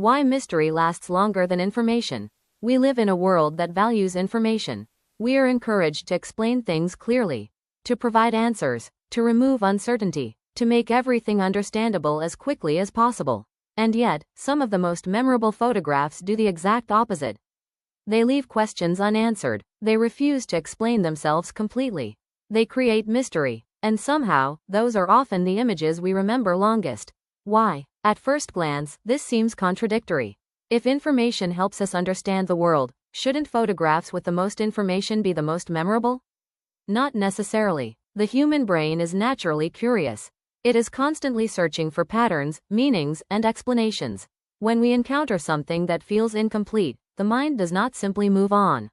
Why mystery lasts longer than information. We live in a world that values information. We are encouraged to explain things clearly, to provide answers, to remove uncertainty, to make everything understandable as quickly as possible. And yet, some of the most memorable photographs do the exact opposite. They leave questions unanswered. They refuse to explain themselves completely. They create mystery. And somehow, those are often the images we remember longest. Why? At first glance, this seems contradictory. If information helps us understand the world, shouldn't photographs with the most information be the most memorable? Not necessarily. The human brain is naturally curious. It is constantly searching for patterns, meanings, and explanations. When we encounter something that feels incomplete, the mind does not simply move on.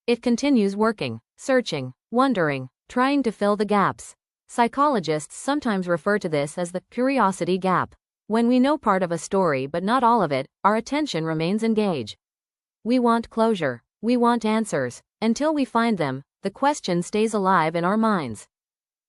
It continues working, searching, wondering, trying to fill the gaps. Psychologists sometimes refer to this as the curiosity gap. When we know part of a story but not all of it, our attention remains engaged. We want closure. We want answers. Until we find them, the question stays alive in our minds.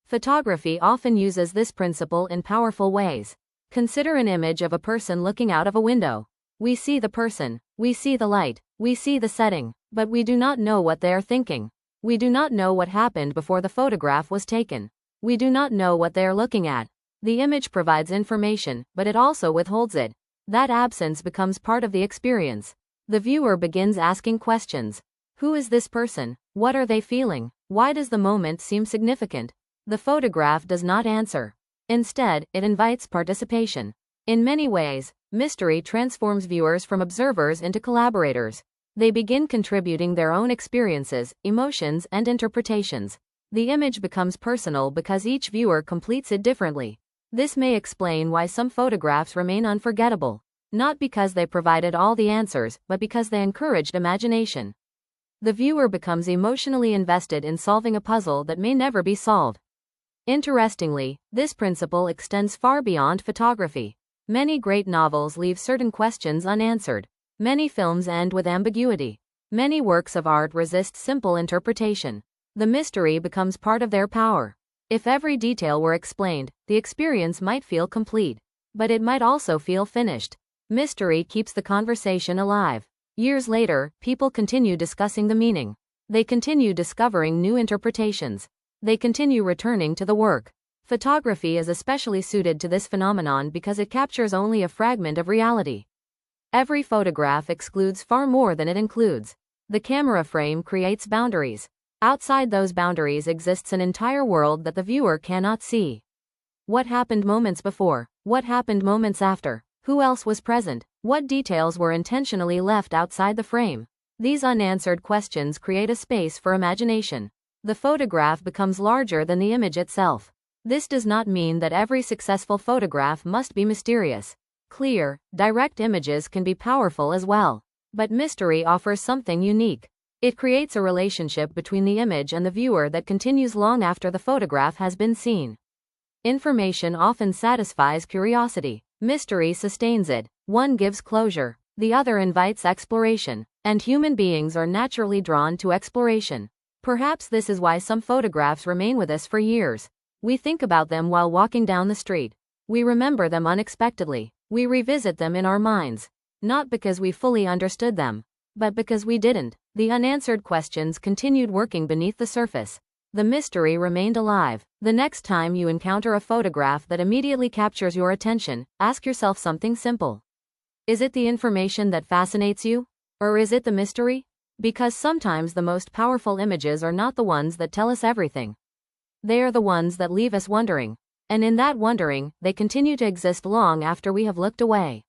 Photography often uses this principle in powerful ways. Consider an image of a person looking out of a window. We see the person, we see the light, we see the setting, but we do not know what they are thinking. We do not know what happened before the photograph was taken. We do not know what they are looking at. The image provides information, but it also withholds it. That absence becomes part of the experience. The viewer begins asking questions. Who is this person? What are they feeling? Why does the moment seem significant? The photograph does not answer. Instead, it invites participation. In many ways, mystery transforms viewers from observers into collaborators. They begin contributing their own experiences, emotions, and interpretations. The image becomes personal because each viewer completes it differently. This may explain why some photographs remain unforgettable. Not because they provided all the answers, but because they encouraged imagination. The viewer becomes emotionally invested in solving a puzzle that may never be solved. Interestingly, this principle extends far beyond photography. Many great novels leave certain questions unanswered. Many films end with ambiguity. Many works of art resist simple interpretation. The mystery becomes part of their power. If every detail were explained, the experience might feel complete. But it might also feel finished. Mystery keeps the conversation alive. Years later, people continue discussing the meaning. They continue discovering new interpretations. They continue returning to the work. Photography is especially suited to this phenomenon because it captures only a fragment of reality. Every photograph excludes far more than it includes. The camera frame creates boundaries. Outside those boundaries exists an entire world that the viewer cannot see. What happened moments before? What happened moments after? Who else was present? What details were intentionally left outside the frame? These unanswered questions create a space for imagination. The photograph becomes larger than the image itself. This does not mean that every successful photograph must be mysterious. Clear, direct images can be powerful as well. But mystery offers something unique. It creates a relationship between the image and the viewer that continues long after the photograph has been seen. Information often satisfies curiosity. Mystery sustains it. One gives closure. The other invites exploration. And human beings are naturally drawn to exploration. Perhaps this is why some photographs remain with us for years. We think about them while walking down the street. We remember them unexpectedly. We revisit them in our minds. Not because we fully understood them, but because we didn't. The unanswered questions continued working beneath the surface. The mystery remained alive. The next time you encounter a photograph that immediately captures your attention, ask yourself something simple. Is it the information that fascinates you? Or is it the mystery? Because sometimes the most powerful images are not the ones that tell us everything. They are the ones that leave us wondering. And in that wondering, they continue to exist long after we have looked away.